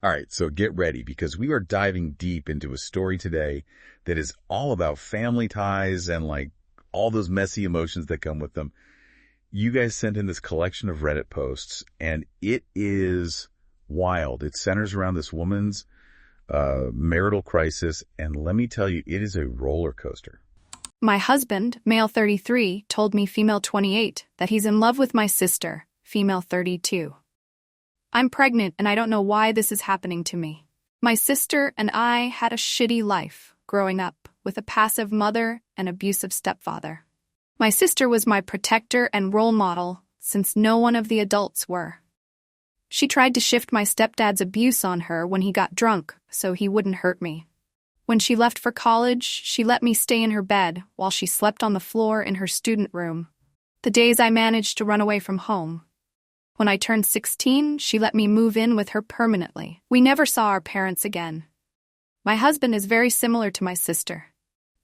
All right, so get ready because we are diving deep into a story today that is all about family ties and all those messy emotions that come with them. You guys sent in this collection of Reddit posts and it is wild. It centers around this woman's marital crisis, and let me tell you, it is a roller coaster. My husband, male 33, told me, female 28, that he's in love with my sister, female 32. I'm pregnant and I don't know why this is happening to me. My sister and I had a shitty life growing up with a passive mother and abusive stepfather. My sister was my protector and role model since no one of the adults were. She tried to shift my stepdad's abuse on her when he got drunk so he wouldn't hurt me. When she left for college, she let me stay in her bed while she slept on the floor in her student room. The days I managed to run away from home. When I turned 16, she let me move in with her permanently. We never saw our parents again. My husband is very similar to my sister.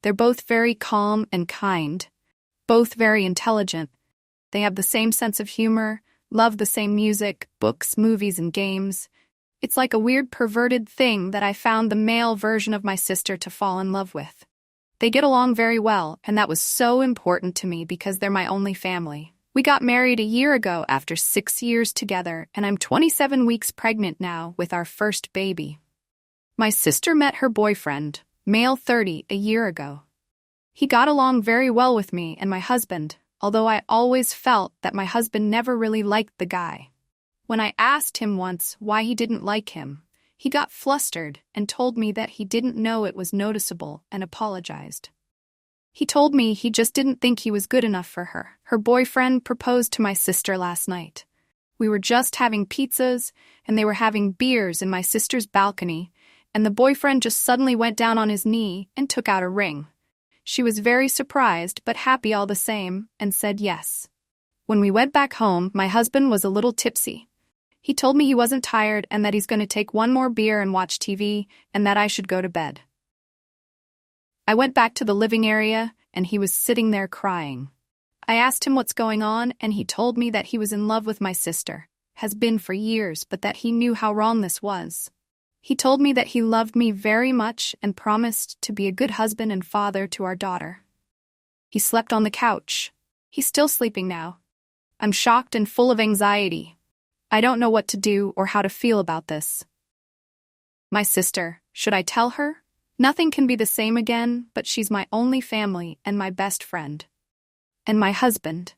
They're both very calm and kind, both very intelligent. They have the same sense of humor, love the same music, books, movies, and games. It's like a weird perverted thing that I found the male version of my sister to fall in love with. They get along very well, and that was so important to me because they're my only family. We got married a year ago after 6 years together, and I'm 27 weeks pregnant now with our first baby. My sister met her boyfriend, male 30, a year ago. He got along very well with me and my husband, although I always felt that my husband never really liked the guy. When I asked him once why he didn't like him, he got flustered and told me that he didn't know it was noticeable and apologized. He told me he just didn't think he was good enough for her. Her boyfriend proposed to my sister last night. We were just having pizzas, and they were having beers in my sister's balcony, and the boyfriend just suddenly went down on his knee and took out a ring. She was very surprised but happy all the same and said yes. When we went back home, my husband was a little tipsy. He told me he wasn't tired and that he's going to take one more beer and watch TV and that I should go to bed. I went back to the living area, and he was sitting there crying. I asked him what's going on, and he told me that he was in love with my sister, has been for years, but that he knew how wrong this was. He told me that he loved me very much and promised to be a good husband and father to our daughter. He slept on the couch. He's still sleeping now. I'm shocked and full of anxiety. I don't know what to do or how to feel about this. My sister, should I tell her? Nothing can be the same again, but she's my only family and my best friend. And my husband.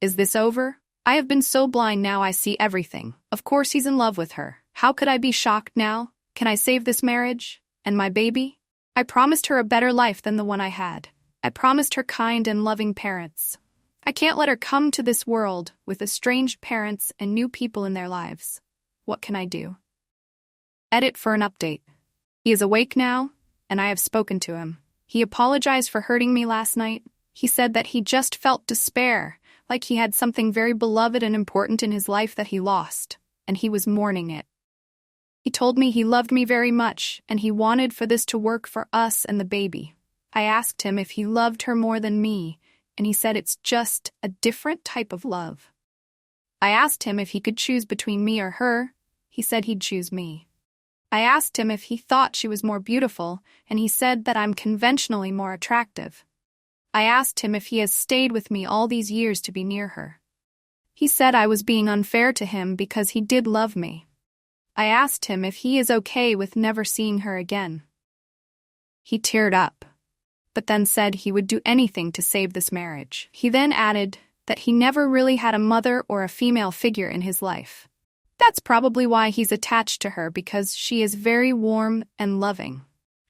Is this over? I have been so blind, now I see everything. Of course he's in love with her. How could I be shocked now? Can I save this marriage? And my baby? I promised her a better life than the one I had. I promised her kind and loving parents. I can't let her come to this world with estranged parents and new people in their lives. What can I do? Edit for an update. He is awake now, and I have spoken to him. He apologized for hurting me last night. He said that he just felt despair, like he had something very beloved and important in his life that he lost, and he was mourning it. He told me he loved me very much, and he wanted for this to work for us and the baby. I asked him if he loved her more than me, and he said it's just a different type of love. I asked him if he could choose between me or her. He said he'd choose me. I asked him if he thought she was more beautiful, and he said that I'm conventionally more attractive. I asked him if he has stayed with me all these years to be near her. He said I was being unfair to him because he did love me. I asked him if he is okay with never seeing her again. He teared up, but then said he would do anything to save this marriage. He then added that he never really had a mother or a female figure in his life. That's probably why he's attached to her, because she is very warm and loving.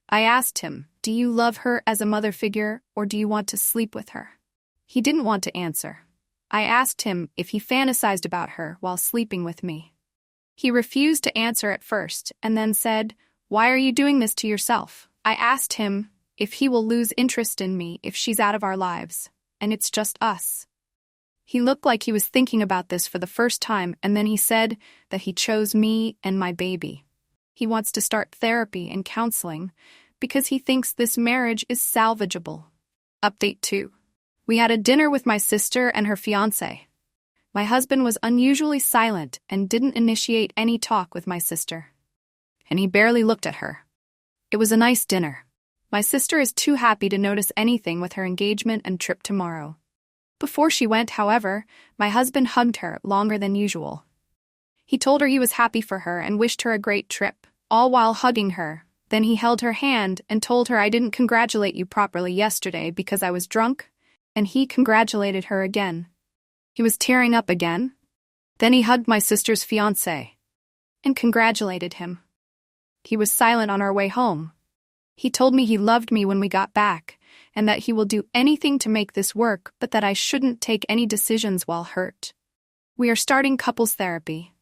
I asked him, do you love her as a mother figure, or do you want to sleep with her? He didn't want to answer. I asked him if he fantasized about her while sleeping with me. He refused to answer at first, and then said, why are you doing this to yourself? I asked him if he will lose interest in me if she's out of our lives, and it's just us. He looked like he was thinking about this for the first time, and then he said that he chose me and my baby. He wants to start therapy and counseling because he thinks this marriage is salvageable. Update 2. We had a dinner with my sister and her fiancé. My husband was unusually silent and didn't initiate any talk with my sister. and he barely looked at her. It was a nice dinner. My sister is too happy to notice anything with her engagement and trip tomorrow. Before she went, however, my husband hugged her longer than usual. He told her he was happy for her and wished her a great trip, all while hugging her. Then he held her hand and told her I didn't congratulate you properly yesterday because I was drunk, and he congratulated her again. He was tearing up again. Then he hugged my sister's fiancé and congratulated him. He was silent on our way home. He told me he loved me when we got back, and that he will do anything to make this work, but that I shouldn't take any decisions while hurt. We are starting couples therapy.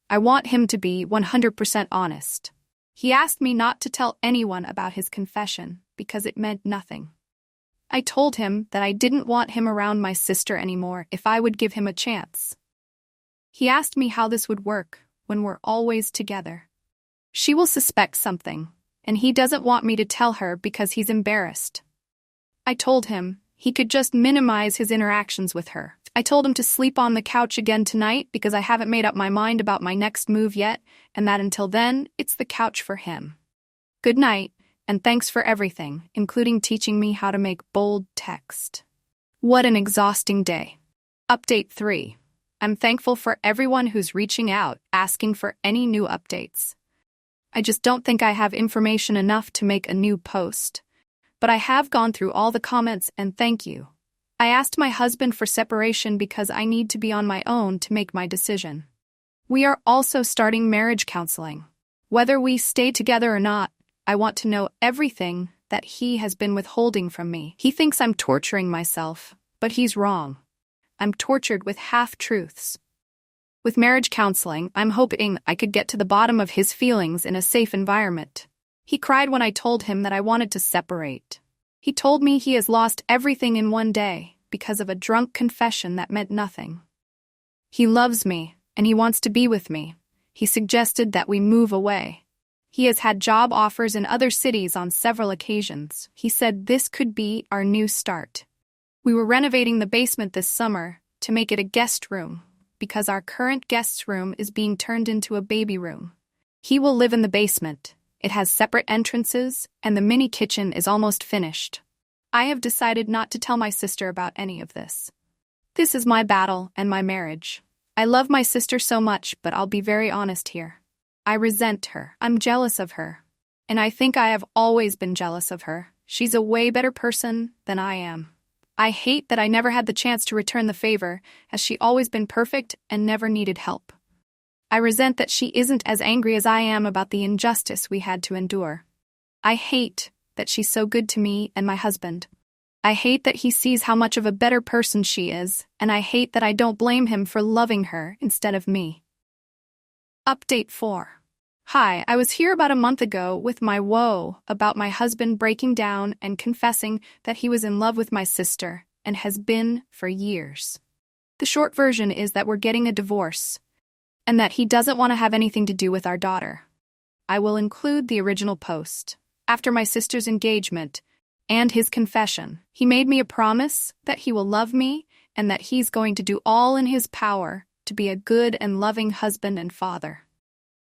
I want him to be 100% honest. He asked me not to tell anyone about his confession because it meant nothing. I told him that I didn't want him around my sister anymore if I would give him a chance. He asked me how this would work when we're always together. She will suspect something, and he doesn't want me to tell her because he's embarrassed. I told him he could just minimize his interactions with her. I told him to sleep on the couch again tonight because I haven't made up my mind about my next move yet, and that until then, it's the couch for him. Good night, and thanks for everything, including teaching me how to make bold text. What an exhausting day. Update 3. I'm thankful for everyone who's reaching out, asking for any new updates. I just don't think I have information enough to make a new post. But I have gone through all the comments and thank you. I asked my husband for separation because I need to be on my own to make my decision. We are also starting marriage counseling. Whether we stay together or not, I want to know everything that he has been withholding from me. He thinks I'm torturing myself, but he's wrong. I'm tortured with half-truths. With marriage counseling, I'm hoping I could get to the bottom of his feelings in a safe environment. He cried when I told him that I wanted to separate. He told me he has lost everything in one day because of a drunk confession that meant nothing. He loves me, and he wants to be with me. He suggested that we move away. He has had job offers in other cities on several occasions. He said this could be our new start. We were renovating the basement this summer to make it a guest room because our current guest's room is being turned into a baby room. He will live in the basement. It has separate entrances, and the mini kitchen is almost finished. I have decided not to tell my sister about any of this. This is my battle and my marriage. I love my sister so much, but I'll be very honest here. I resent her. I'm jealous of her. And I think I have always been jealous of her. She's a way better person than I am. I hate that I never had the chance to return the favor, as she always been perfect and never needed help. I resent that she isn't as angry as I am about the injustice we had to endure. I hate that she's so good to me and my husband. I hate that he sees how much of a better person she is, and I hate that I don't blame him for loving her instead of me. Update 4. Hi, I was here about a month ago with my woe about my husband breaking down and confessing that he was in love with my sister and has been for years. The short version is that we're getting a divorce, and that he doesn't want to have anything to do with our daughter. I will include the original post. After my sister's engagement and his confession, he made me a promise that he will love me and that he's going to do all in his power to be a good and loving husband and father.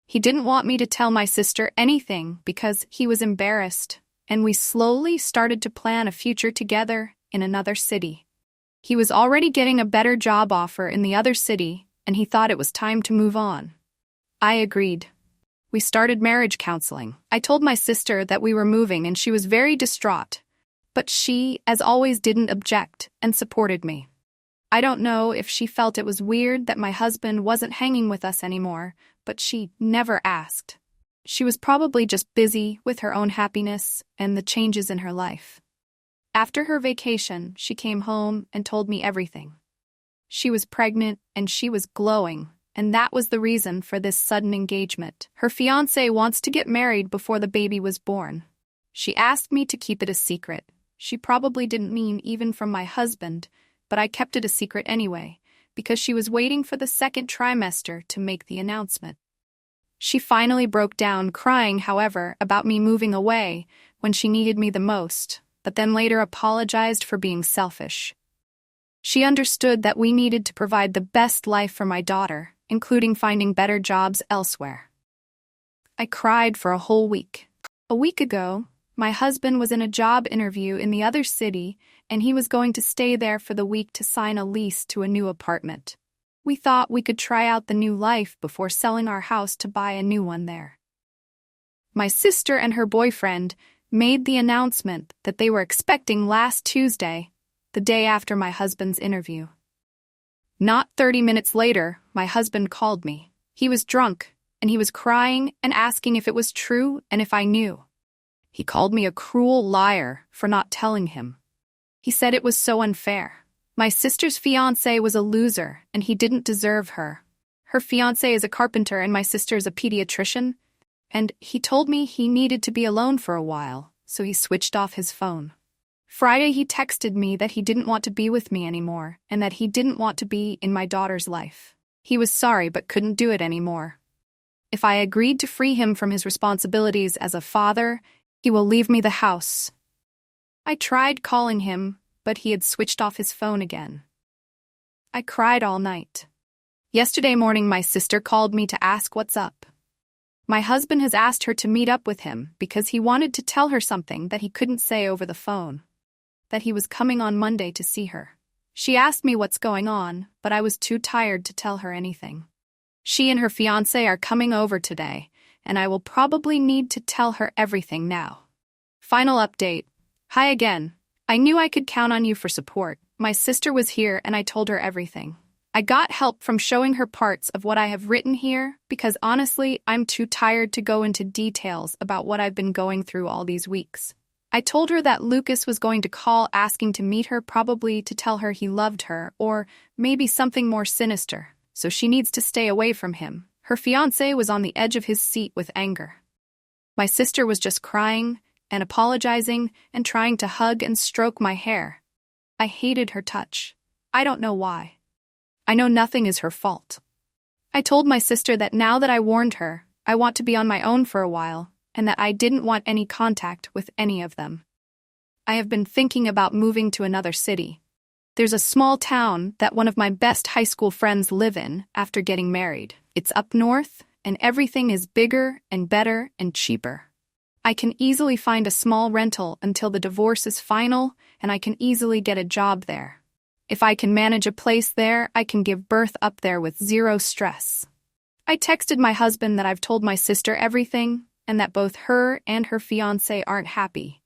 He didn't want me to tell my sister anything because he was embarrassed, and we slowly started to plan a future together in another city. He was already getting a better job offer in the other city, and he thought it was time to move on. I agreed. We started marriage counseling. I told my sister that we were moving and she was very distraught, but she, as always, didn't object and supported me. I don't know if she felt it was weird that my husband wasn't hanging with us anymore, but she never asked. She was probably just busy with her own happiness and the changes in her life. After her vacation, she came home and told me everything. She was pregnant and she was glowing, and that was the reason for this sudden engagement. Her fiancé wants to get married before the baby was born. She asked me to keep it a secret. She probably didn't mean even from my husband, but I kept it a secret anyway, because she was waiting for the second trimester to make the announcement. She finally broke down, crying, however, about me moving away when she needed me the most, but then later apologized for being selfish. She understood that we needed to provide the best life for my daughter, including finding better jobs elsewhere. I cried for a whole week. A week ago, my husband was in a job interview in the other city, and he was going to stay there for the week to sign a lease to a new apartment. We thought we could try out the new life before selling our house to buy a new one there. My sister and her boyfriend made the announcement that they were expecting last Tuesday, the day after my husband's interview. Not 30 minutes later, my husband called me. He was drunk, and he was crying and asking if it was true and if I knew. He called me a cruel liar for not telling him. He said it was so unfair. My sister's fiancé was a loser, and he didn't deserve her. Her fiancé is a carpenter and my sister is a pediatrician, and he told me he needed to be alone for a while, so he switched off his phone. Friday he texted me that he didn't want to be with me anymore and that he didn't want to be in my daughter's life. He was sorry but couldn't do it anymore. If I agreed to free him from his responsibilities as a father, he will leave me the house. I tried calling him, but he had switched off his phone again. I cried all night. Yesterday morning my sister called me to ask what's up. My husband has asked her to meet up with him because he wanted to tell her something that he couldn't say over the phone. That he was coming on Monday to see her. She asked me what's going on, but I was too tired to tell her anything. She and her fiancé are coming over today, and I will probably need to tell her everything now. Final update. Hi again. I knew I could count on you for support. My sister was here and I told her everything. I got help from showing her parts of what I have written here because honestly, I'm too tired to go into details about what I've been going through all these weeks. I told her that Lucas was going to call asking to meet her, probably to tell her he loved her, or maybe something more sinister, so she needs to stay away from him. Her fiancé was on the edge of his seat with anger. My sister was just crying and apologizing and trying to hug and stroke my hair. I hated her touch. I don't know why. I know nothing is her fault. I told my sister that now that I warned her, I want to be on my own for a while, and that I didn't want any contact with any of them. I have been thinking about moving to another city. There's a small town that one of my best high school friends live in after getting married. It's up north, and everything is bigger and better and cheaper. I can easily find a small rental until the divorce is final, and I can easily get a job there. If I can manage a place there, I can give birth up there with zero stress. I texted my husband that I've told my sister everything, and that both her and her fiancé aren't happy.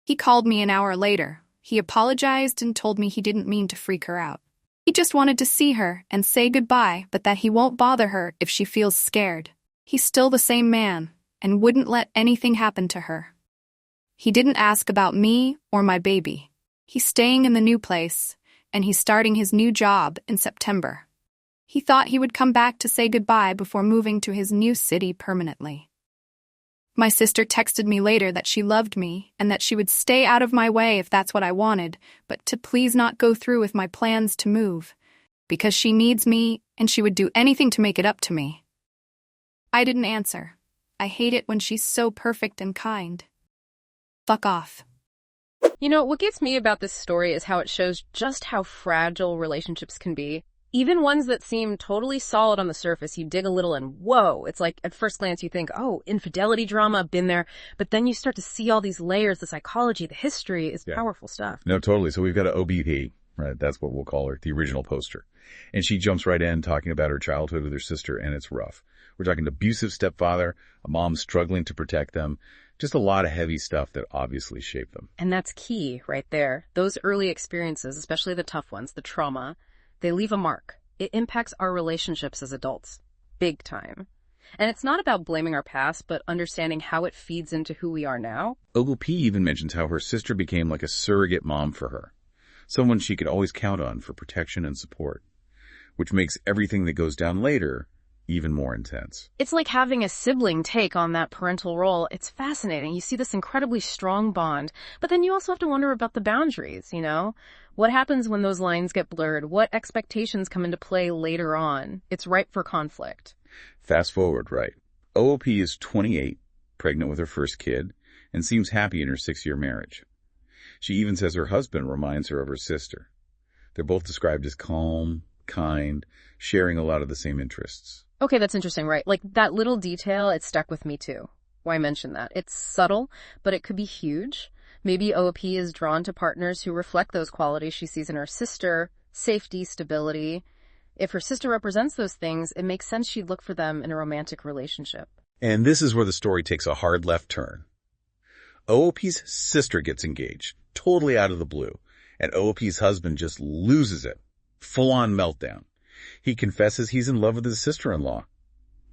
He called me an hour later. He apologized and told me he didn't mean to freak her out. He just wanted to see her and say goodbye, but that he won't bother her if she feels scared. He's still the same man, and wouldn't let anything happen to her. He didn't ask about me or my baby. He's staying in the new place, and he's starting his new job in September. He thought he would come back to say goodbye before moving to his new city permanently. My sister texted me later that she loved me and that she would stay out of my way if that's what I wanted, but to please not go through with my plans to move, because she needs me and she would do anything to make it up to me. I didn't answer. I hate it when she's so perfect and kind. Fuck off. You know, what gets me about this story is how it shows just how fragile relationships can be. Even ones that seem totally solid on the surface, you dig a little and whoa, it's like at first glance you think, oh, infidelity drama, been there. But then you start to see all these layers, the psychology, the history is powerful stuff. No, totally. So we've got an OBP, right? That's what we'll call her, the original poster. And she jumps right in talking about her childhood with her sister, and it's rough. We're talking abusive stepfather, a mom struggling to protect them, just a lot of heavy stuff that obviously shaped them. And that's key right there. Those early experiences, especially the tough ones, the trauma, they leave a mark. It impacts our relationships as adults. Big time. And it's not about blaming our past, but understanding how it feeds into who we are now. OP even mentions how her sister became like a surrogate mom for her. Someone she could always count on for protection and support. Which makes everything that goes down later even more intense. It's like having a sibling take on that parental role. It's fascinating. You see this incredibly strong bond, but then you also have to wonder about the boundaries, you know? What happens when those lines get blurred? What expectations come into play later on? It's ripe for conflict. Fast forward, right? OOP is 28, pregnant with her first kid, and seems happy in her 6-year marriage. She even says her husband reminds her of her sister. They're both described as calm, kind, sharing a lot of the same interests. Okay, that's interesting, right? Like that little detail, it stuck with me too. Why mention that? It's subtle, but it could be huge. Maybe OP is drawn to partners who reflect those qualities she sees in her sister: safety, stability. If her sister represents those things, it makes sense she'd look for them in a romantic relationship. And this is where the story takes a hard left turn. OOP's sister gets engaged, totally out of the blue, and OOP's husband just loses it. Full-on meltdown. He confesses he's in love with his sister-in-law.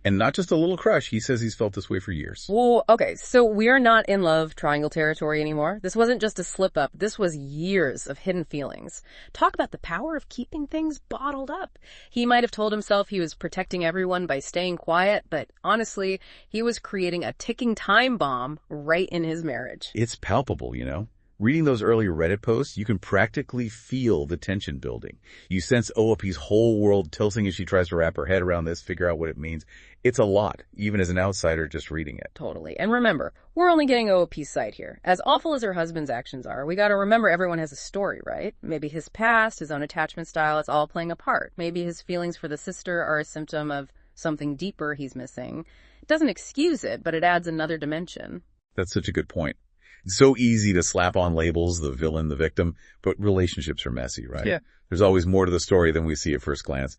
And not just a little crush, he says he's felt this way for years. Well, okay, so we're not in love triangle territory anymore. This wasn't just a slip-up. This was years of hidden feelings. Talk about the power of keeping things bottled up. He might have told himself he was protecting everyone by staying quiet, but honestly, he was creating a ticking time bomb right in his marriage. It's palpable, you know? Reading those early Reddit posts, you can practically feel the tension building. You sense OOP's whole world tilting as she tries to wrap her head around this, figure out what it means. It's a lot, even as an outsider just reading it. Totally. And remember, we're only getting OOP's side here. As awful as her husband's actions are, we gotta remember everyone has a story, right? Maybe his past, his own attachment style, it's all playing a part. Maybe his feelings for the sister are a symptom of something deeper he's missing. It doesn't excuse it, but it adds another dimension. That's such a good point. It's so easy to slap on labels, the villain, the victim, but relationships are messy, right? Yeah. There's always more to the story than we see at first glance.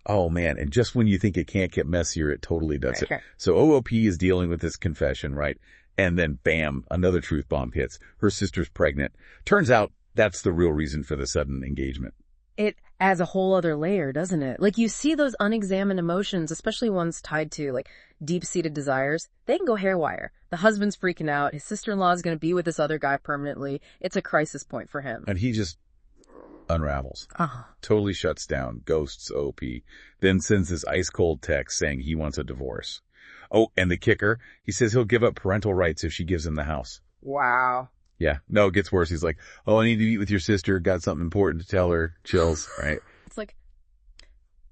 Oh man, and just when you think it can't get messier, it totally does it. Right. So OOP is dealing with this confession, right? And then bam, another truth bomb hits. Her sister's pregnant. Turns out that's the real reason for the sudden engagement. It adds a whole other layer, doesn't it? Like, you see those unexamined emotions, especially ones tied to, like, deep-seated desires. They can go haywire. The husband's freaking out. His sister-in-law is going to be with this other guy permanently. It's a crisis point for him. And he just unravels. Uh-huh. Totally shuts down, ghosts OP, then sends this ice-cold text saying he wants a divorce. Oh, and the kicker, he says he'll give up parental rights if she gives him the house. Wow. Yeah. No, it gets worse. He's like, oh, I need to meet with your sister. Got something important to tell her. Chills, right? It's like,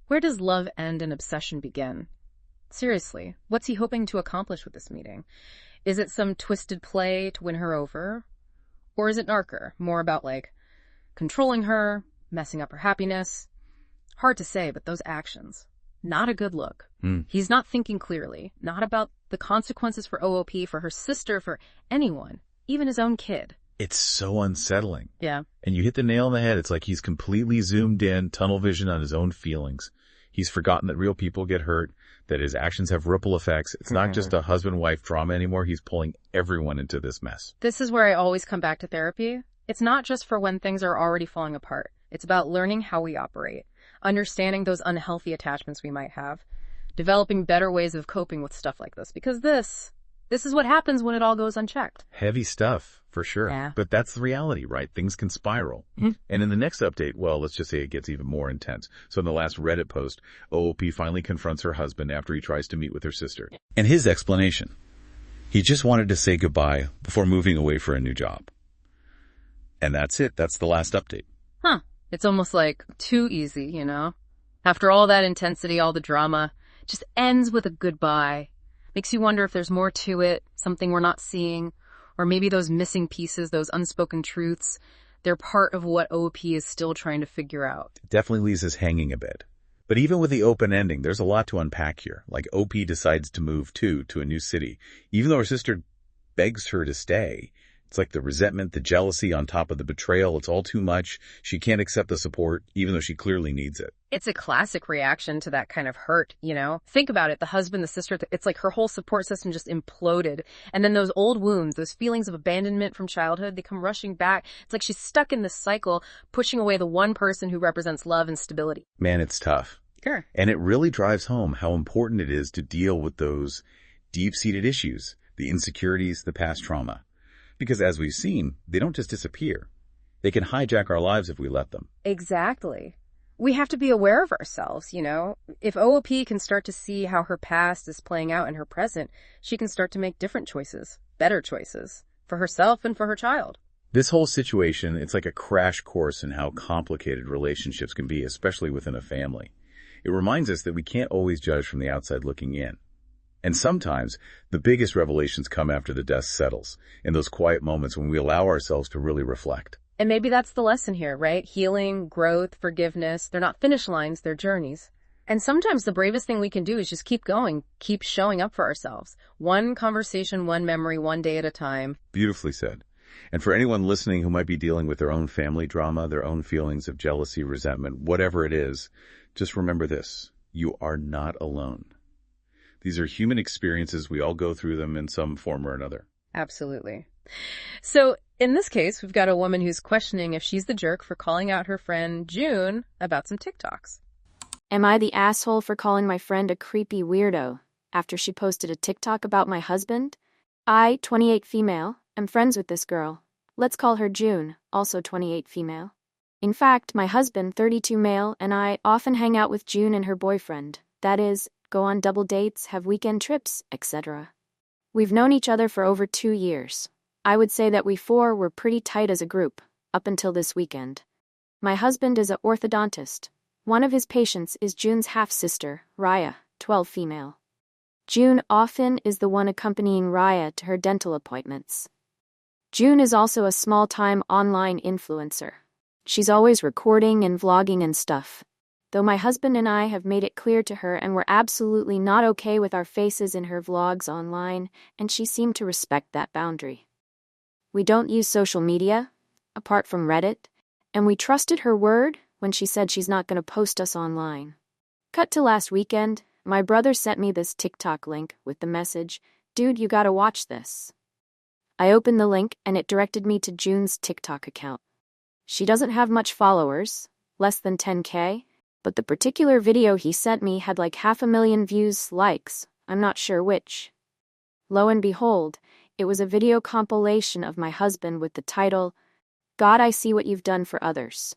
where does love end and obsession begin? Seriously, what's he hoping to accomplish with this meeting? Is it some twisted play to win her over? Or is it darker, more about, like, controlling her, messing up her happiness? Hard to say, but those actions, not a good look. He's not thinking clearly, not about the consequences for OOP, for her sister, for anyone. Even his own kid. It's so unsettling. Yeah. And you hit the nail on the head. It's like he's completely zoomed in, tunnel vision on his own feelings. He's forgotten that real people get hurt, that his actions have ripple effects. It's not just a husband-wife drama anymore. He's pulling everyone into this mess. This is where I always come back to therapy. It's not just for when things are already falling apart. It's about learning how we operate, understanding those unhealthy attachments we might have, developing better ways of coping with stuff like this. Because this is what happens when it all goes unchecked. Heavy stuff, for sure. Yeah. But that's the reality, right? Things can spiral. And in the next update, well, let's just say it gets even more intense. So in the last Reddit post, OOP finally confronts her husband after he tries to meet with her sister. And his explanation: he just wanted to say goodbye before moving away for a new job. And that's it. That's the last update. Huh. It's almost like too easy, you know? After all that intensity, all the drama, it just ends with a goodbye. Makes you wonder if there's more to it, something we're not seeing, or maybe those missing pieces, those unspoken truths, they're part of what OP is still trying to figure out. It definitely leaves us hanging a bit. But even with the open ending, there's a lot to unpack here. Like OP decides to move to a new city, even though her sister begs her to stay. It's like the resentment, the jealousy on top of the betrayal. It's all too much. She can't accept the support, even though she clearly needs it. It's a classic reaction to that kind of hurt, you know? Think about it. The husband, the sister, it's like her whole support system just imploded. And then those old wounds, those feelings of abandonment from childhood, they come rushing back. It's like she's stuck in this cycle, pushing away the one person who represents love and stability. Man, it's tough. Sure. And it really drives home how important it is to deal with those deep-seated issues, the insecurities, the past trauma. Because as we've seen, they don't just disappear. They can hijack our lives if we let them. Exactly. We have to be aware of ourselves, you know? If OOP can start to see how her past is playing out in her present, she can start to make different choices, better choices, for herself and for her child. This whole situation, it's like a crash course in how complicated relationships can be, especially within a family. It reminds us that we can't always judge from the outside looking in. And sometimes the biggest revelations come after the dust settles, in those quiet moments when we allow ourselves to really reflect. And maybe that's the lesson here, right? Healing, growth, forgiveness, they're not finish lines, they're journeys. And sometimes the bravest thing we can do is just keep going, keep showing up for ourselves. One conversation, one memory, one day at a time. Beautifully said. And for anyone listening who might be dealing with their own family drama, their own feelings of jealousy, resentment, whatever it is, just remember this. You are not alone. These are human experiences. We all go through them in some form or another. Absolutely. So in this case, we've got a woman who's questioning if she's the jerk for calling out her friend June about some TikToks. Am I the asshole for calling my friend a creepy weirdo after she posted a TikTok about my husband? I, 28 female, am friends with this girl. Let's call her June, also 28 female. In fact, my husband, 32 male, and I often hang out with June and her boyfriend. That is, go on double dates, have weekend trips, etc. We've known each other for over 2 years. I would say that we four were pretty tight as a group, up until this weekend. My husband is an orthodontist. One of his patients is June's half-sister, Raya, 12 female. June often is the one accompanying Raya to her dental appointments. June is also a small-time online influencer. She's always recording and vlogging and stuff. Though my husband and I have made it clear to her and we're absolutely not okay with our faces in her vlogs online, and she seemed to respect that boundary. We don't use social media, apart from Reddit, and we trusted her word when she said she's not going to post us online. Cut to last weekend, my brother sent me this TikTok link with the message, "Dude, you gotta watch this." I opened the link and it directed me to June's TikTok account. She doesn't have much followers, less than 10K, but the particular video he sent me had like 500,000 views, likes, I'm not sure which. Lo and behold, it was a video compilation of my husband with the title, "God, I See What You've Done for Others."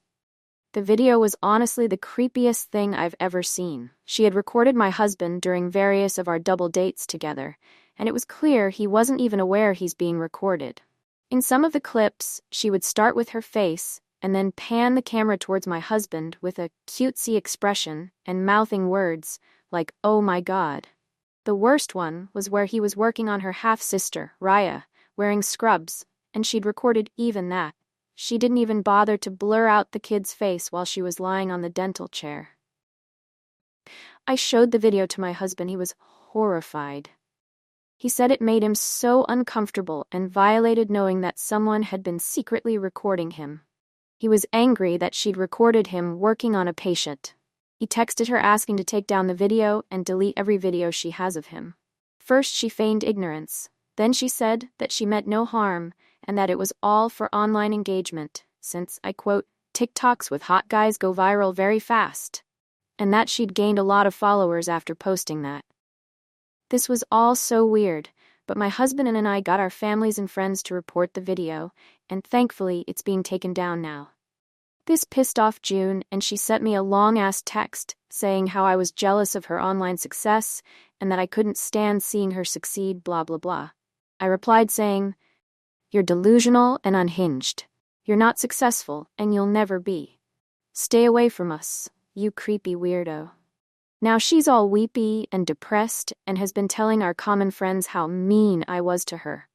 The video was honestly the creepiest thing I've ever seen. She had recorded my husband during various of our double dates together, and it was clear he wasn't even aware he's being recorded. In some of the clips, she would start with her face and then pan the camera towards my husband with a cutesy expression and mouthing words like, "Oh my God." The worst one was where he was working on her half-sister, Raya, wearing scrubs, and she'd recorded even that. She didn't even bother to blur out the kid's face while she was lying on the dental chair. I showed the video to my husband. He was horrified. He said it made him so uncomfortable and violated knowing that someone had been secretly recording him. He was angry that she'd recorded him working on a patient. He texted her asking to take down the video and delete every video she has of him. First, she feigned ignorance. Then she said that she meant no harm and that it was all for online engagement, since, I quote, "TikToks with hot guys go viral very fast," and that she'd gained a lot of followers after posting that. This was all so weird, but my husband and I got our families and friends to report the video, and thankfully it's being taken down now. This pissed off June, and she sent me a long-ass text saying how I was jealous of her online success and that I couldn't stand seeing her succeed, blah blah blah. I replied saying, "You're delusional and unhinged. You're not successful, and you'll never be. Stay away from us, you creepy weirdo." Now she's all weepy and depressed and has been telling our common friends how mean I was to her.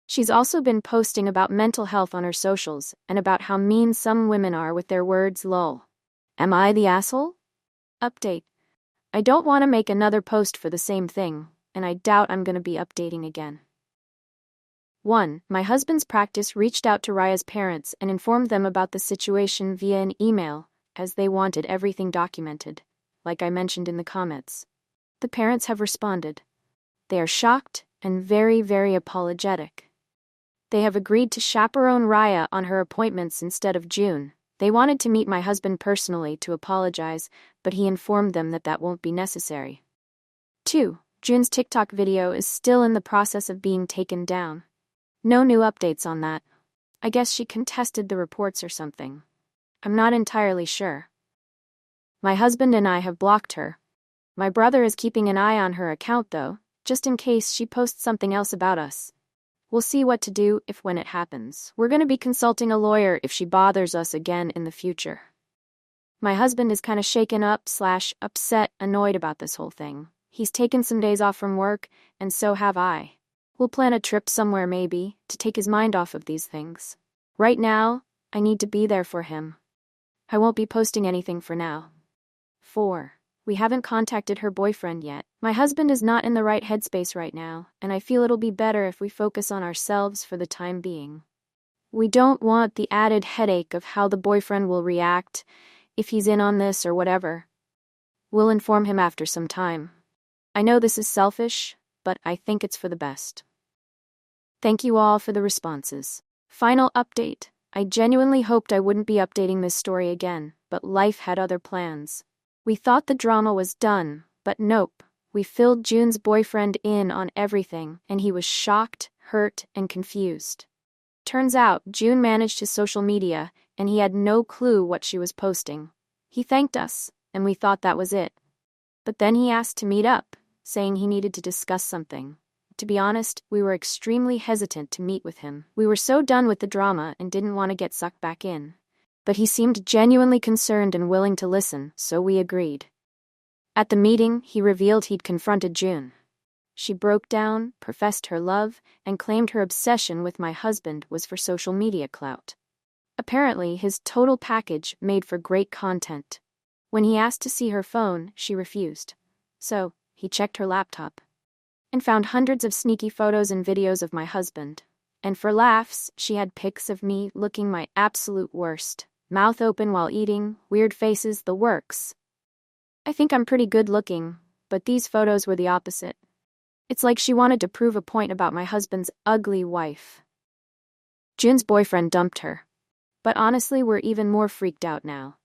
She's also been posting about mental health on her socials and about how mean some women are with their words, lol. Am I the asshole? Update. I don't want to make another post for the same thing, and I doubt I'm going to be updating again. 1. My husband's practice reached out to Raya's parents and informed them about the situation via an email, as they wanted everything documented, like I mentioned in the comments. The parents have responded. They are shocked and very, very apologetic. They have agreed to chaperone Raya on her appointments instead of June. They wanted to meet my husband personally to apologize, but he informed them that that won't be necessary. 2. June's TikTok video is still in the process of being taken down. No new updates on that. I guess she contested the reports or something. I'm not entirely sure. My husband and I have blocked her. My brother is keeping an eye on her account though, just in case she posts something else about us. We'll see what to do if when it happens. We're going to be consulting a lawyer if she bothers us again in the future. My husband is kind of shaken up / upset, annoyed about this whole thing. He's taken some days off from work, and so have I. We'll plan a trip somewhere maybe, to take his mind off of these things. Right now, I need to be there for him. I won't be posting anything for now. 4. We haven't contacted her boyfriend yet. My husband is not in the right headspace right now, and I feel it'll be better if we focus on ourselves for the time being. We don't want the added headache of how the boyfriend will react, if he's in on this or whatever. We'll inform him after some time. I know this is selfish, but I think it's for the best. Thank you all for the responses. Final update. I genuinely hoped I wouldn't be updating this story again, but life had other plans. We thought the drama was done, but nope. We filled June's boyfriend in on everything, and he was shocked, hurt, and confused. Turns out, June managed his social media, and he had no clue what she was posting. He thanked us, and we thought that was it. But then he asked to meet up, saying he needed to discuss something. To be honest, we were extremely hesitant to meet with him. We were so done with the drama and didn't want to get sucked back in. But he seemed genuinely concerned and willing to listen, so we agreed. At the meeting, he revealed he'd confronted June. She broke down, professed her love, and claimed her obsession with my husband was for social media clout. Apparently, his total package made for great content. When he asked to see her phone, she refused. So, he checked her laptop and found hundreds of sneaky photos and videos of my husband. And for laughs, she had pics of me looking my absolute worst. Mouth open while eating, weird faces, the works. I think I'm pretty good looking, but these photos were the opposite. It's like she wanted to prove a point about my husband's ugly wife. June's boyfriend dumped her. But honestly, we're even more freaked out now.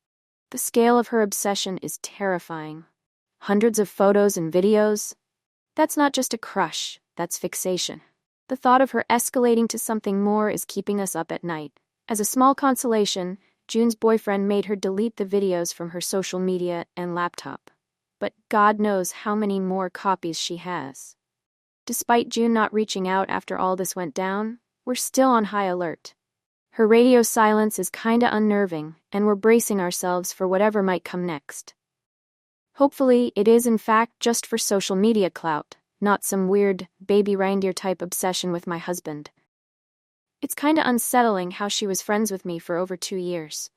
The scale of her obsession is terrifying. Hundreds of photos and videos. That's not just a crush, that's fixation. The thought of her escalating to something more is keeping us up at night. As a small consolation, June's boyfriend made her delete the videos from her social media and laptop. But God knows how many more copies she has. Despite June not reaching out after all this went down, we're still on high alert. Her radio silence is kinda unnerving, and we're bracing ourselves for whatever might come next. Hopefully, it is in fact just for social media clout, not some weird baby reindeer type obsession with my husband. It's kinda unsettling how she was friends with me for over 2 years.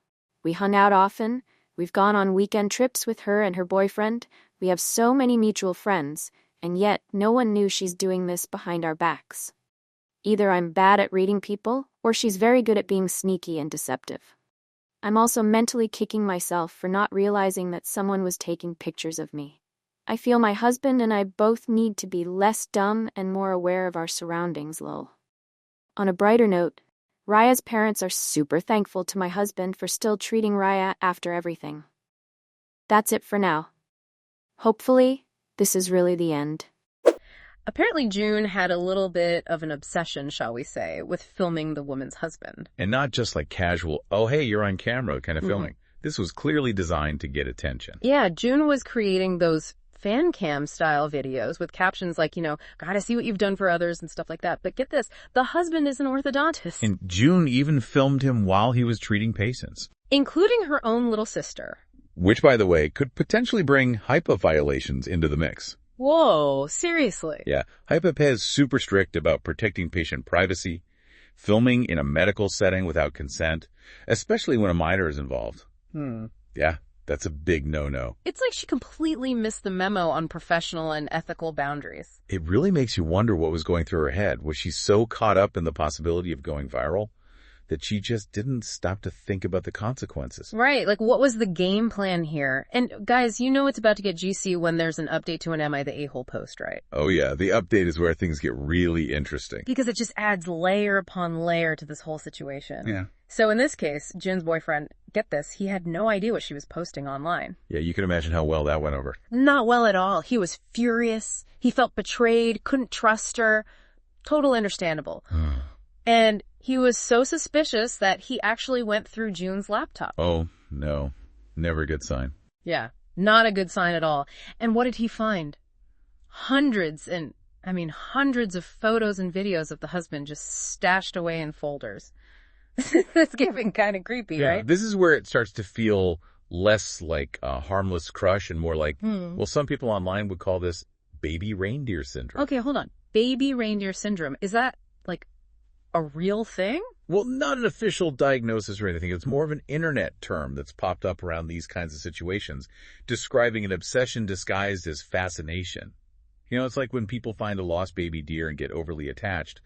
We hung out often, we've gone on weekend trips with her and her boyfriend, we have so many mutual friends, and yet no one knew she's doing this behind our backs. Either I'm bad at reading people, or she's very good at being sneaky and deceptive. I'm also mentally kicking myself for not realizing that someone was taking pictures of me. I feel my husband and I both need to be less dumb and more aware of our surroundings, lol. On a brighter note, Raya's parents are super thankful to my husband for still treating Raya after everything. That's it for now. Hopefully, this is really the end. Apparently June had a little bit of an obsession, shall we say, with filming the woman's husband. And not just like casual, oh hey, you're on camera kind of filming. This was clearly designed to get attention. Yeah, June was creating those fan cam style videos with captions like, gotta see what you've done for others and stuff like that. But get this, the husband is an orthodontist. And June even filmed him while he was treating patients. Including her own little sister. Which, by the way, could potentially bring HIPAA violations into the mix. Whoa, seriously? Yeah, HIPAA is super strict about protecting patient privacy, filming in a medical setting without consent, especially when a minor is involved. Yeah, that's a big no-no. It's like she completely missed the memo on professional and ethical boundaries. It really makes you wonder what was going through her head. Was she so caught up in the possibility of going viral that she just didn't stop to think about the consequences? Right, like what was the game plan here? And guys, it's about to get juicy when there's an update to an Am I the A-hole post, right? Oh yeah, the update is where things get really interesting. Because it just adds layer upon layer to this whole situation. Yeah. So in this case, June's boyfriend, get this, he had no idea what she was posting online. Yeah, you can imagine how well that went over. Not well at all. He was furious. He felt betrayed, couldn't trust her. Total understandable. And he was so suspicious that he actually went through June's laptop. Oh, no. Never a good sign. Yeah, not a good sign at all. And what did he find? Hundreds of photos and videos of the husband just stashed away in folders. That's getting kind of creepy, right? This is where it starts to feel less like a harmless crush and more like, well, some people online would call this baby reindeer syndrome. Okay, hold on. Baby reindeer syndrome. Is that like a real thing? Well, not an official diagnosis or anything. It's more of an internet term that's popped up around these kinds of situations, describing an obsession disguised as fascination. It's like when people find a lost baby deer and get overly attached.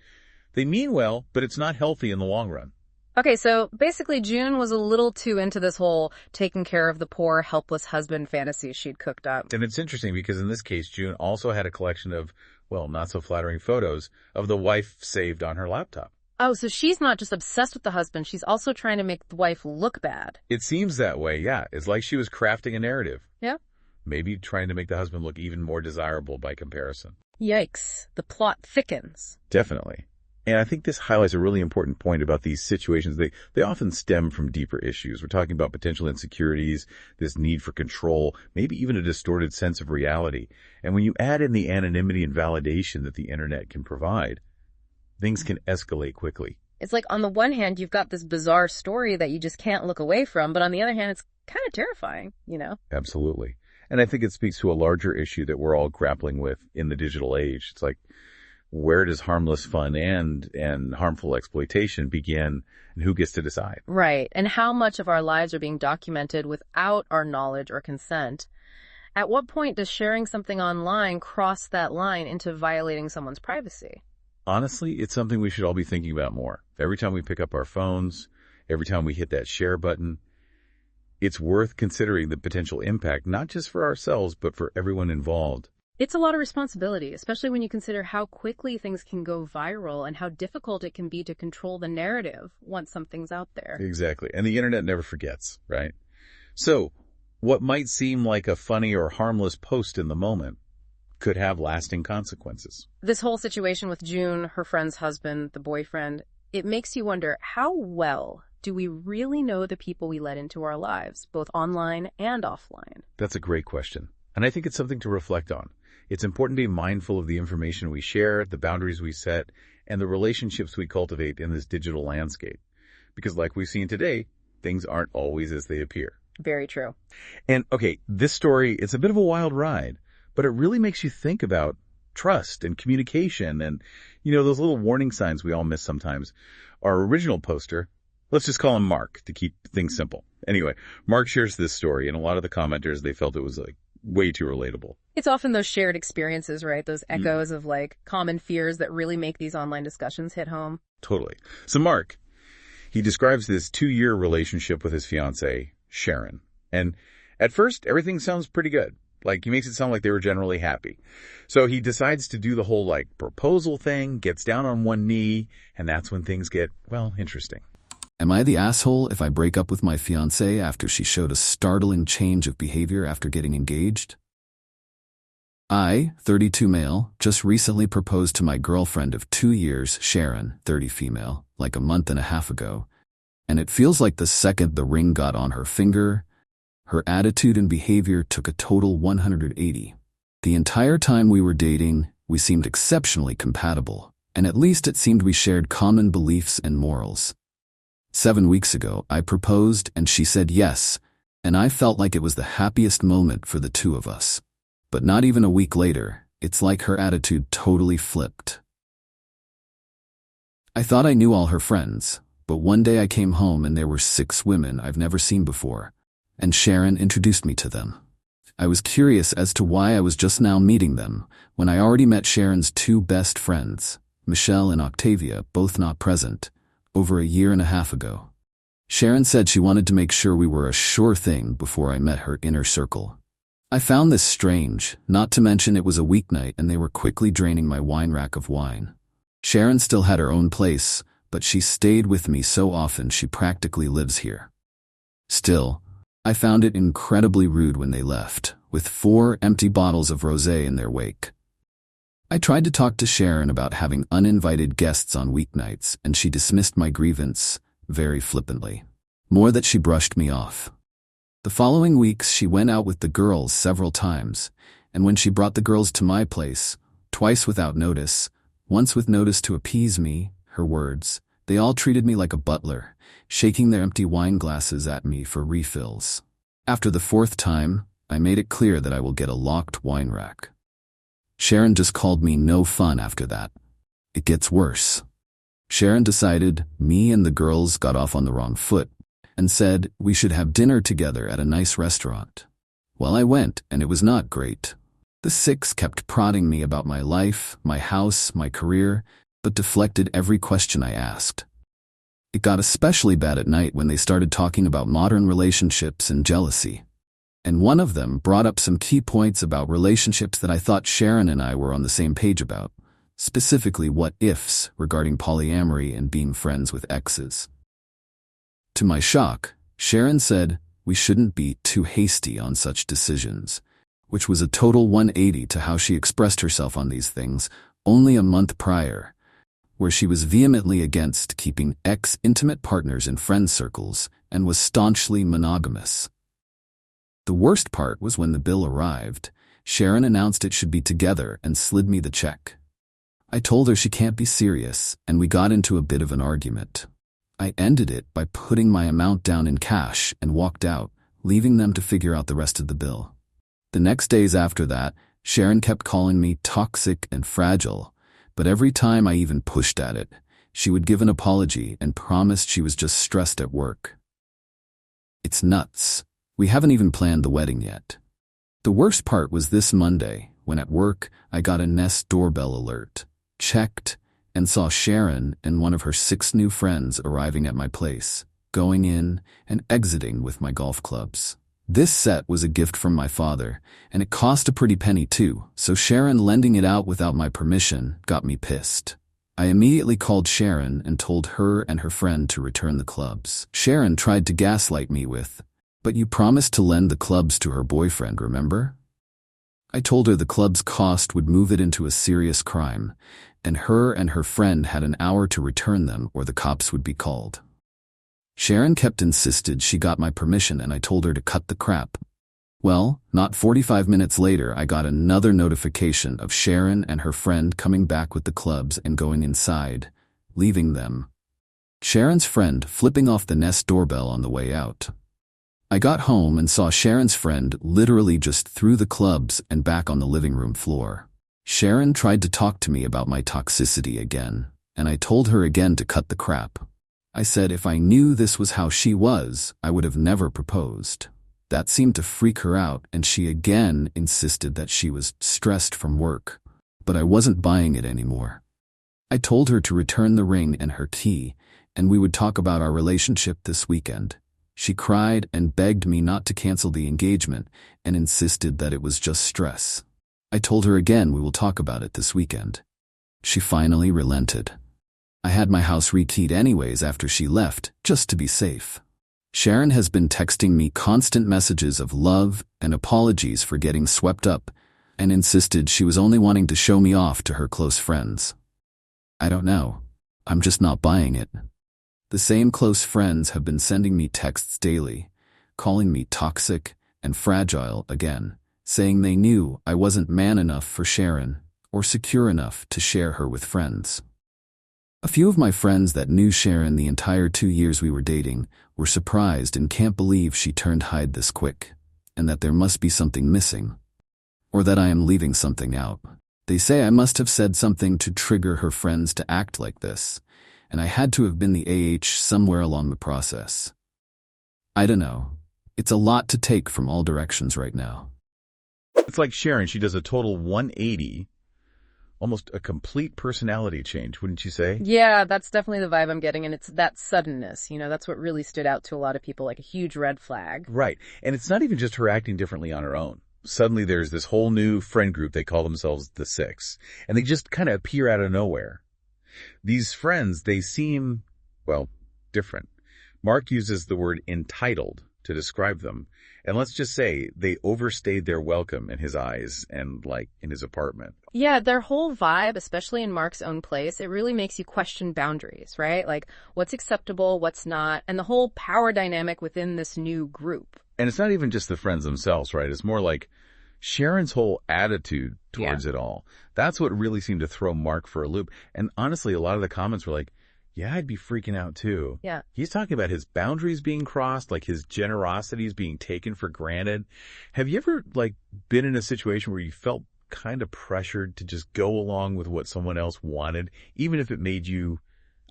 They mean well, but it's not healthy in the long run. Okay, so basically June was a little too into this whole taking care of the poor, helpless husband fantasy she'd cooked up. And it's interesting because in this case, June also had a collection of, well, not so flattering photos of the wife saved on her laptop. Oh, so she's not just obsessed with the husband, she's also trying to make the wife look bad. It seems that way, yeah. It's like she was crafting a narrative. Yeah. Maybe trying to make the husband look even more desirable by comparison. Yikes. The plot thickens. Definitely. And I think this highlights a really important point about these situations. They often stem from deeper issues. We're talking about potential insecurities, this need for control, maybe even a distorted sense of reality. And when you add in the anonymity and validation that the internet can provide, things can escalate quickly. It's like on the one hand, you've got this bizarre story that you just can't look away from, but on the other hand, it's kind of terrifying, Absolutely. And I think it speaks to a larger issue that we're all grappling with in the digital age. It's like, where does harmless fun end and harmful exploitation begin, and who gets to decide? Right. And how much of our lives are being documented without our knowledge or consent? At what point does sharing something online cross that line into violating someone's privacy? Honestly, it's something we should all be thinking about more. Every time we pick up our phones, every time we hit that share button, it's worth considering the potential impact, not just for ourselves, but for everyone involved. It's a lot of responsibility, especially when you consider how quickly things can go viral and how difficult it can be to control the narrative once something's out there. Exactly. And the internet never forgets, right? So, what might seem like a funny or harmless post in the moment could have lasting consequences. This whole situation with June, her friend's husband, the boyfriend, it makes you wonder, how well do we really know the people we let into our lives, both online and offline? That's a great question. And I think it's something to reflect on. It's important to be mindful of the information we share, the boundaries we set, and the relationships we cultivate in this digital landscape. Because like we've seen today, things aren't always as they appear. Very true. And okay, this story, it's a bit of a wild ride, but it really makes you think about trust and communication and, those little warning signs we all miss sometimes. Our original poster, let's just call him Mark to keep things simple. Anyway, Mark shares this story, and a lot of the commenters, they felt it was way too relatable. It's often those shared experiences, right? Those echoes of common fears that really make these online discussions hit home. Totally. So Mark, he describes this 2-year relationship with his fiancée, Sharon. And at first, everything sounds pretty good. He makes it sound like they were generally happy. So he decides to do the whole proposal thing, gets down on one knee, and that's when things get, interesting. Am I the asshole if I break up with my fiancée after she showed a startling change of behavior after getting engaged? I, 32 male, just recently proposed to my girlfriend of 2 years, Sharon, 30 female, a month and a half ago, and it feels like the second the ring got on her finger, her attitude and behavior took a total 180. The entire time we were dating, we seemed exceptionally compatible, and at least it seemed we shared common beliefs and morals. 7 weeks ago, I proposed and she said yes, and I felt like it was the happiest moment for the two of us. But not even a week later, it's like her attitude totally flipped. I thought I knew all her friends, but one day I came home and there were 6 women I've never seen before, and Sharon introduced me to them. I was curious as to why I was just now meeting them, when I already met Sharon's 2 best friends, Michelle and Octavia, both not present, over a year and a half ago. Sharon said she wanted to make sure we were a sure thing before I met her inner circle. I found this strange, not to mention it was a weeknight and they were quickly draining my wine rack of wine. Sharon still had her own place, but she stayed with me so often she practically lives here. Still, I found it incredibly rude when they left, with 4 empty bottles of rosé in their wake. I tried to talk to Sharon about having uninvited guests on weeknights, and she dismissed my grievance very flippantly. More that she brushed me off. The following weeks, she went out with the girls several times, and when she brought the girls to my place, twice without notice, once with notice to appease me, her words, they all treated me like a butler, shaking their empty wine glasses at me for refills. After the 4th time, I made it clear that I will get a locked wine rack. Sharon just called me no fun after that. It gets worse. Sharon decided me and the girls got off on the wrong foot and said we should have dinner together at a nice restaurant. Well, I went, and it was not great. The six kept prodding me about my life, my house, my career, but deflected every question I asked. It got especially bad at night when they started talking about modern relationships and jealousy. And one of them brought up some key points about relationships that I thought Sharon and I were on the same page about, specifically what-ifs regarding polyamory and being friends with exes. To my shock, Sharon said we shouldn't be too hasty on such decisions, which was a total 180 to how she expressed herself on these things only a month prior, where she was vehemently against keeping ex-intimate partners in friend circles and was staunchly monogamous. The worst part was when the bill arrived, Sharon announced it should be together and slid me the check. I told her she can't be serious, and we got into a bit of an argument. I ended it by putting my amount down in cash and walked out, leaving them to figure out the rest of the bill. The next days after that, Sharon kept calling me toxic and fragile, but every time I even pushed at it, she would give an apology and promised she was just stressed at work. It's nuts. We haven't even planned the wedding yet. The worst part was this Monday, when at work I got a Nest doorbell alert, checked, and saw Sharon and one of her 6 new friends arriving at my place, going in and exiting with my golf clubs. This set was a gift from my father, and it cost a pretty penny too, so Sharon lending it out without my permission got me pissed. I immediately called Sharon and told her and her friend to return the clubs. Sharon tried to gaslight me with, "But you promised to lend the clubs to her boyfriend, remember?" I told her the club's cost would move it into a serious crime, and her friend had an hour to return them or the cops would be called. Sharon kept insisted she got my permission and I told her to cut the crap. Well, not 45 minutes later I got another notification of Sharon and her friend coming back with the clubs and going inside, leaving them. Sharon's friend flipping off the Nest doorbell on the way out. I got home and saw Sharon's friend literally just threw the clubs and back on the living room floor. Sharon tried to talk to me about my toxicity again, and I told her again to cut the crap. I said if I knew this was how she was, I would have never proposed. That seemed to freak her out, and she again insisted that she was stressed from work, but I wasn't buying it anymore. I told her to return the ring and her key, and we would talk about our relationship this weekend. She cried and begged me not to cancel the engagement and insisted that it was just stress. I told her again we will talk about it this weekend. She finally relented. I had my house rekeyed anyways after she left, just to be safe. Sharon has been texting me constant messages of love and apologies for getting swept up, and insisted she was only wanting to show me off to her close friends. I don't know. I'm just not buying it. The same close friends have been sending me texts daily, calling me toxic and fragile again, saying they knew I wasn't man enough for Sharon or secure enough to share her with friends. A few of my friends that knew Sharon the entire 2 years we were dating were surprised and can't believe she turned hide this quick, and that there must be something missing, or that I am leaving something out. They say I must have said something to trigger her friends to act like this, and I had to have been the somewhere along the process. I don't know. It's a lot to take from all directions right now. It's like Sharon, she does a total 180, almost a complete personality change, wouldn't you say? Yeah, that's definitely the vibe I'm getting, and it's that suddenness. That's what really stood out to a lot of people, like a huge red flag. Right. And it's not even just her acting differently on her own. Suddenly there's this whole new friend group, they call themselves the Six, and they just kind of appear out of nowhere. These friends, they seem, well, different. Mark uses the word entitled to describe them, and let's just say they overstayed their welcome in his eyes and, in his apartment. Yeah, their whole vibe, especially in Mark's own place, it really makes you question boundaries, right? Like, what's acceptable, what's not, and the whole power dynamic within this new group. And it's not even just the friends themselves, right? It's more like Sharon's whole attitude towards it all. That's what really seemed to throw Mark for a loop. And honestly, a lot of the comments were like, yeah, I'd be freaking out too. Yeah. He's talking about his boundaries being crossed, like his generosity is being taken for granted. Have you ever, been in a situation where you felt kind of pressured to just go along with what someone else wanted, even if it made you,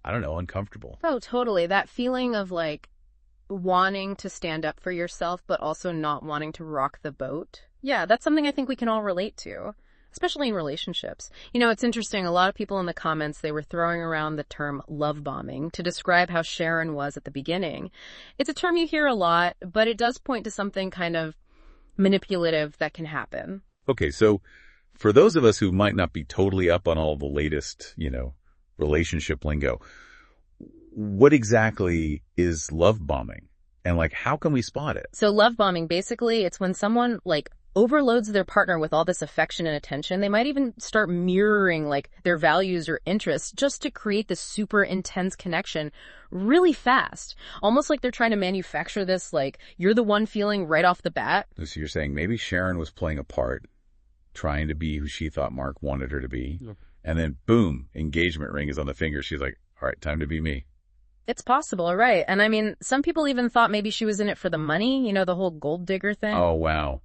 I don't know, uncomfortable. Oh, totally. That feeling of like wanting to stand up for yourself, but also not wanting to rock the boat. Yeah, that's something I think we can all relate to, especially in relationships. You know, it's interesting. A lot of people in the comments, they were throwing around the term love bombing to describe how Sharon was at the beginning. It's a term you hear a lot, but it does point to something kind of manipulative that can happen. Okay, so for those of us who might not be totally up on all the latest, relationship lingo, what exactly is love bombing? And like, how can we spot it? So love bombing, basically, it's when someone like overloads their partner with all this affection and attention. They might even start mirroring like their values or interests just to create this super intense connection really fast. Almost like they're trying to manufacture this, like, you're the one feeling right off the bat. So you're saying maybe Sharon was playing a part, trying to be who she thought Mark wanted her to be. Yep. And then boom, engagement ring is on the finger. She's like, all right, time to be me. It's possible, right? And I mean, some people even thought maybe she was in it for the money, the whole gold digger thing. Oh, wow.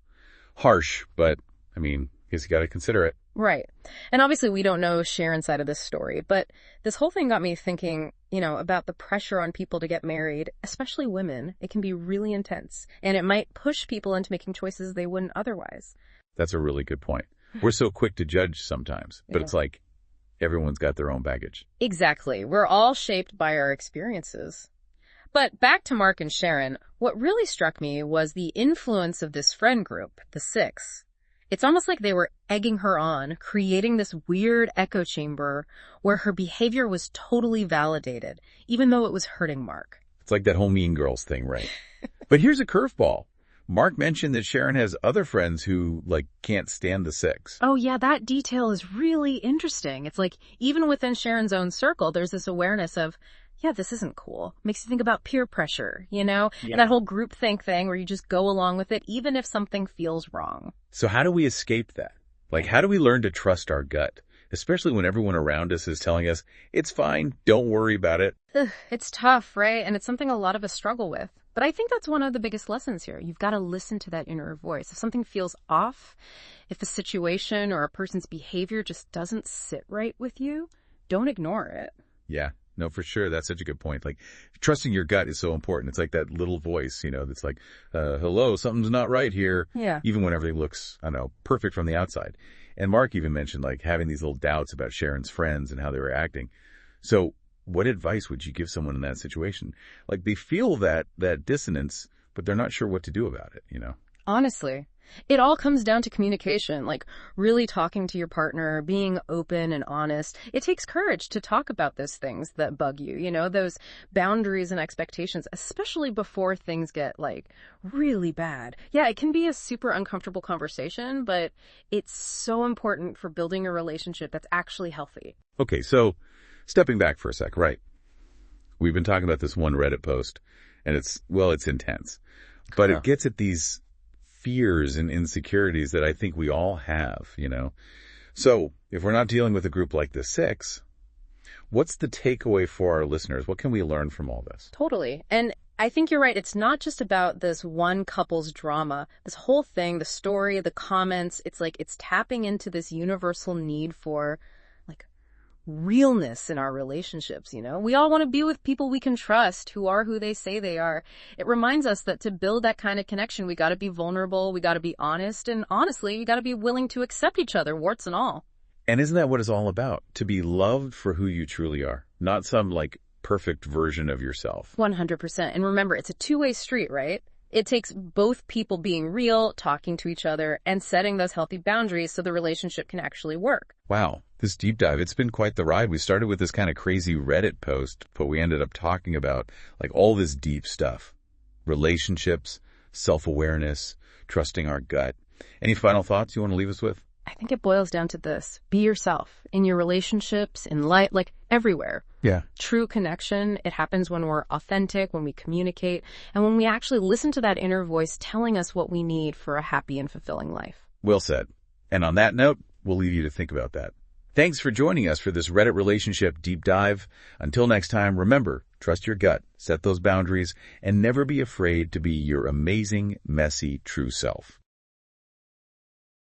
Harsh, but I mean, I guess you got to consider it. Right. And obviously we don't know Sharon's side of this story, but this whole thing got me thinking, about the pressure on people to get married, especially women. It can be really intense, and it might push people into making choices they wouldn't otherwise. That's a really good point. We're so quick to judge sometimes, but It's like everyone's got their own baggage. Exactly. We're all shaped by our experiences. But back to Mark and Sharon, what really struck me was the influence of this friend group, the Six. It's almost like they were egging her on, creating this weird echo chamber where her behavior was totally validated, even though it was hurting Mark. It's like that whole Mean Girls thing, right? But here's a curveball. Mark mentioned that Sharon has other friends who, can't stand the Six. Oh, yeah, that detail is really interesting. It's like, even within Sharon's own circle, there's this awareness of, yeah, this isn't cool. Makes you think about peer pressure, Yeah. And that whole groupthink thing where you just go along with it, even if something feels wrong. So how do we escape that? How do we learn to trust our gut? Especially when everyone around us is telling us, it's fine, don't worry about it. It's tough, right? And it's something a lot of us struggle with. But I think that's one of the biggest lessons here. You've got to listen to that inner voice. If something feels off, if a situation or a person's behavior just doesn't sit right with you, don't ignore it. Yeah, no, for sure. That's such a good point. Trusting your gut is so important. It's like that little voice, that's like, hello, something's not right here. Yeah. Even when everything looks, perfect from the outside. And Mark even mentioned having these little doubts about Sharon's friends and how they were acting. So what advice would you give someone in that situation? They feel that dissonance, but they're not sure what to do about it, Honestly, it all comes down to communication, really talking to your partner, being open and honest. It takes courage to talk about those things that bug you, those boundaries and expectations, especially before things get really bad. Yeah, it can be a super uncomfortable conversation, but it's so important for building a relationship that's actually healthy. Okay, so stepping back for a sec, right? We've been talking about this one Reddit post, and it's intense, but it gets at these fears and insecurities that I think we all have, So if we're not dealing with a group like the Six, what's the takeaway for our listeners? What can we learn from all this? Totally. And I think you're right. It's not just about this one couple's drama. This whole thing, the story, the comments, it's tapping into this universal need for realness in our relationships, We all want to be with people we can trust, who are who they say they are. It reminds us that to build that kind of connection, we got to be vulnerable, we got to be honest, and honestly, you got to be willing to accept each other, warts and all. And isn't that what it's all about? To be loved for who you truly are, not some perfect version of yourself. 100%. And remember, it's a two-way street, right? It takes both people being real, talking to each other, and setting those healthy boundaries so the relationship can actually work. Wow, this deep dive, it's been quite the ride. We started with this kind of crazy Reddit post, but we ended up talking about all this deep stuff. Relationships, self-awareness, trusting our gut. Any final thoughts you want to leave us with? I think it boils down to this. Be yourself in your relationships, in life, everywhere. Yeah. True connection, it happens when we're authentic, when we communicate, and when we actually listen to that inner voice telling us what we need for a happy and fulfilling life. Well said. And on that note, we'll leave you to think about that. Thanks for joining us for this Reddit relationship deep dive. Until next time, remember, trust your gut, set those boundaries, and never be afraid to be your amazing, messy, true self.